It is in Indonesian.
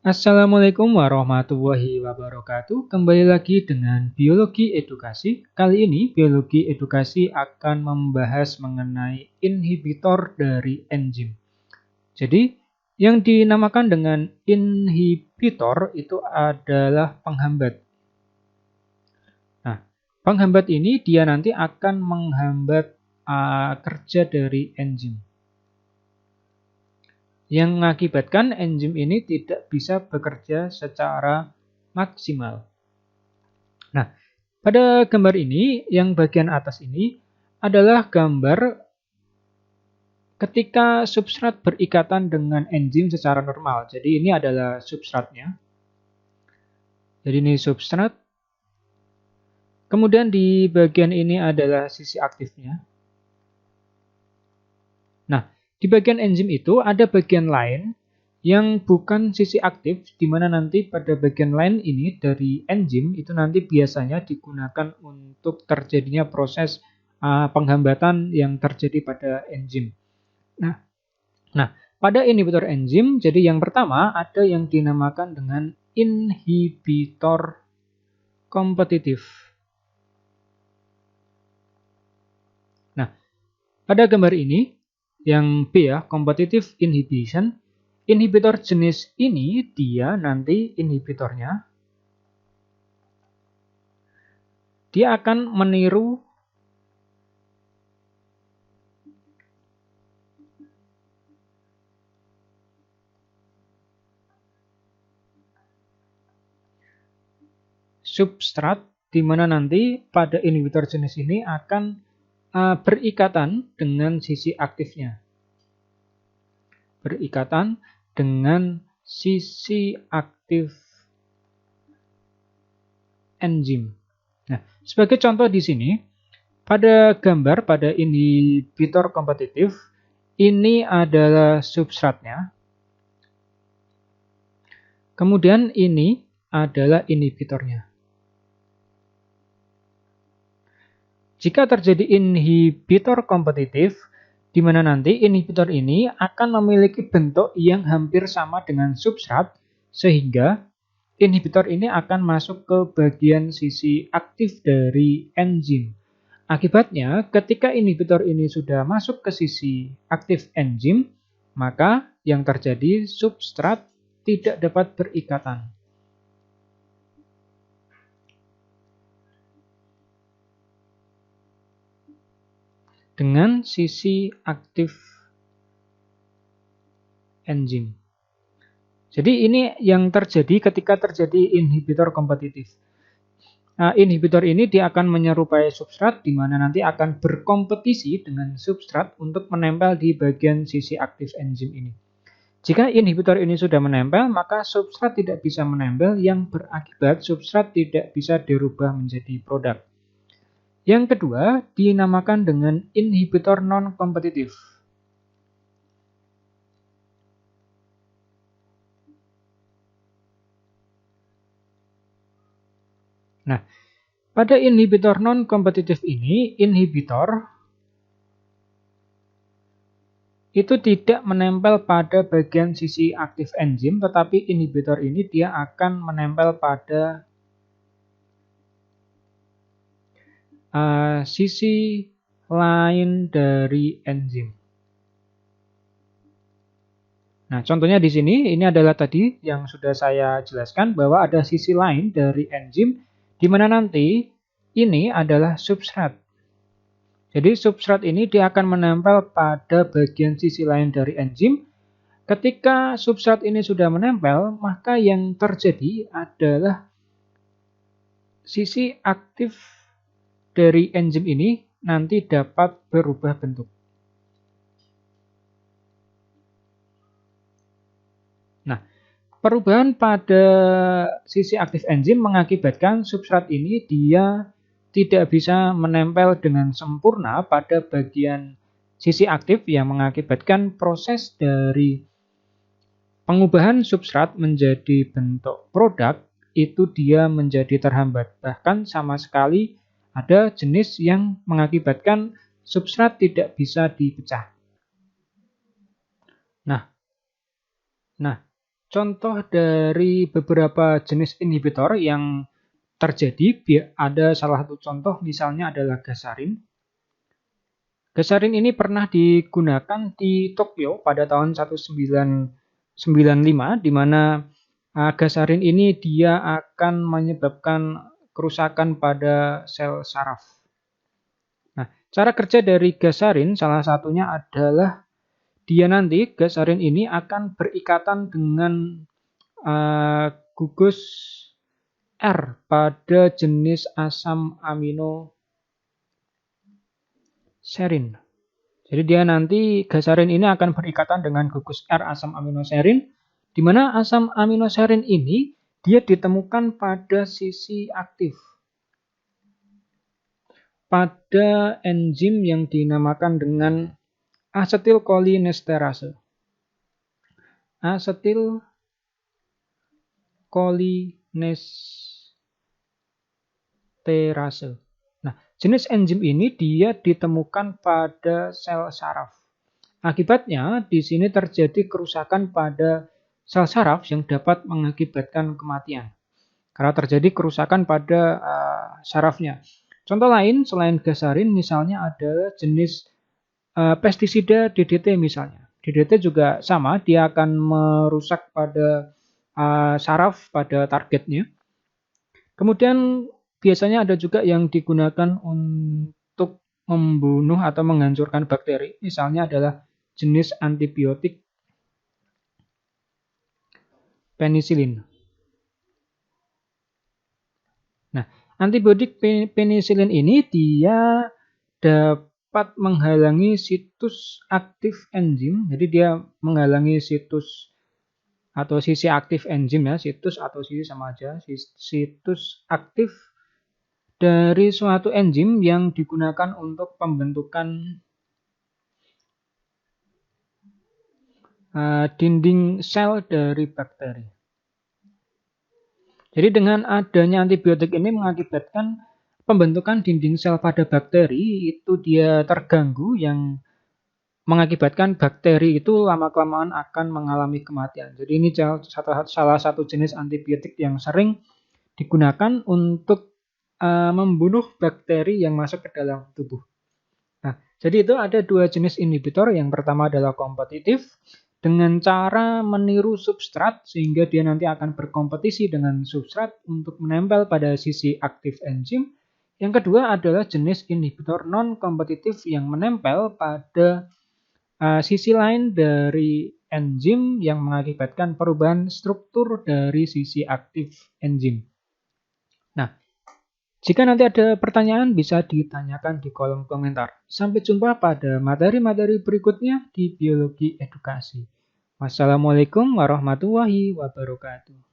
Assalamualaikum warahmatullahi wabarakatuh. Kembali lagi dengan Biologi Edukasi. Kali ini Biologi Edukasi akan membahas mengenai inhibitor dari enzim. Jadi, yang dinamakan dengan inhibitor itu adalah penghambat. Nah, penghambat ini dia nanti akan menghambat kerja dari enzim, yang mengakibatkan enzim ini tidak bisa bekerja secara maksimal. Nah, pada gambar ini, yang bagian atas ini adalah gambar ketika substrat berikatan dengan enzim secara normal. Jadi ini adalah substratnya. Jadi ini substrat. Kemudian di bagian ini adalah sisi aktifnya. Nah, di bagian enzim itu ada bagian lain yang bukan sisi aktif, di mana nanti pada bagian lain ini dari enzim itu nanti biasanya digunakan untuk terjadinya proses penghambatan yang terjadi pada enzim. Nah, pada inhibitor enzim, jadi yang pertama ada yang dinamakan dengan inhibitor kompetitif. Nah, pada gambar ini, yang B ya, competitive inhibition, inhibitor jenis ini dia nanti inhibitornya dia akan meniru substrat, di mana nanti pada inhibitor jenis ini akan berikatan dengan sisi aktifnya. Berikatan dengan sisi aktif enzim. Nah, sebagai contoh di sini, pada gambar pada inhibitor kompetitif, ini adalah substratnya. Kemudian ini adalah inhibitornya. Jika terjadi inhibitor kompetitif, di mana nanti inhibitor ini akan memiliki bentuk yang hampir sama dengan substrat, sehingga inhibitor ini akan masuk ke bagian sisi aktif dari enzim. Akibatnya, ketika inhibitor ini sudah masuk ke sisi aktif enzim, maka yang terjadi substrat tidak dapat berikatan dengan sisi aktif enzim. Jadi ini yang terjadi ketika terjadi inhibitor kompetitif. Nah, inhibitor ini dia akan menyerupai substrat, di mana nanti akan berkompetisi dengan substrat untuk menempel di bagian sisi aktif enzim ini. Jika inhibitor ini sudah menempel, maka substrat tidak bisa menempel, yang berakibat substrat tidak bisa dirubah menjadi produk. Yang kedua, dinamakan dengan inhibitor non-kompetitif. Nah, pada inhibitor non-kompetitif ini, inhibitor itu tidak menempel pada bagian sisi aktif enzim, tetapi inhibitor ini dia akan menempel pada sisi lain dari enzim. Nah, contohnya di sini, ini adalah tadi yang sudah saya jelaskan bahwa ada sisi lain dari enzim, di mana nanti ini adalah substrat. Jadi substrat ini dia akan menempel pada bagian sisi lain dari enzim. Ketika substrat ini sudah menempel, maka yang terjadi adalah sisi aktif dari enzim ini nanti dapat berubah bentuk. Nah, perubahan pada sisi aktif enzim mengakibatkan substrat ini dia tidak bisa menempel dengan sempurna pada bagian sisi aktif, yang mengakibatkan proses dari pengubahan substrat menjadi bentuk produk itu dia menjadi terhambat. Bahkan sama sekali ada jenis yang mengakibatkan substrat tidak bisa dipecah. Nah, contoh dari beberapa jenis inhibitor yang terjadi. Ada salah satu contoh misalnya adalah gasarin. Gasarin ini pernah digunakan di Tokyo pada tahun 1995, di mana gasarin ini dia akan menyebabkan kerusakan pada sel saraf. Nah, cara kerja dari gasarin salah satunya adalah gasarin ini akan berikatan dengan gugus R pada jenis asam amino serin. Jadi gasarin ini akan berikatan dengan gugus R asam aminoserin, di mana asam aminoserin ini dia ditemukan pada sisi aktif pada enzim yang dinamakan dengan asetilkolinesterase. Asetilkolinesterase. Nah, jenis enzim ini dia ditemukan pada sel saraf. Akibatnya, di sini terjadi kerusakan pada sel saraf yang dapat mengakibatkan kematian. Karena terjadi kerusakan pada sarafnya. Contoh lain selain gasarin misalnya adalah jenis pestisida DDT misalnya. DDT juga sama, dia akan merusak pada saraf pada targetnya. Kemudian biasanya ada juga yang digunakan untuk membunuh atau menghancurkan bakteri. Misalnya adalah jenis antibiotik penisilin. Nah, antibiotik penisilin ini dia dapat menghalangi situs aktif enzim. Jadi dia menghalangi situs atau sisi aktif enzim ya, situs atau sisi sama aja, situs aktif dari suatu enzim yang digunakan untuk pembentukan dinding sel dari bakteri. Jadi dengan adanya antibiotik ini mengakibatkan pembentukan dinding sel pada bakteri itu dia terganggu, yang mengakibatkan bakteri itu lama-kelamaan akan mengalami kematian. Jadi ini salah satu jenis antibiotik yang sering digunakan untuk membunuh bakteri yang masuk ke dalam tubuh. Nah, jadi itu ada dua jenis inhibitor. Yang pertama adalah kompetitif, dengan cara meniru substrat sehingga dia nanti akan berkompetisi dengan substrat untuk menempel pada sisi aktif enzim. Yang kedua adalah jenis inhibitor non-kompetitif yang menempel pada sisi lain dari enzim yang mengakibatkan perubahan struktur dari sisi aktif enzim. Nah, jika nanti ada pertanyaan bisa ditanyakan di kolom komentar. Sampai jumpa pada materi-materi berikutnya di Biologi Edukasi. Wassalamualaikum warahmatullahi wabarakatuh.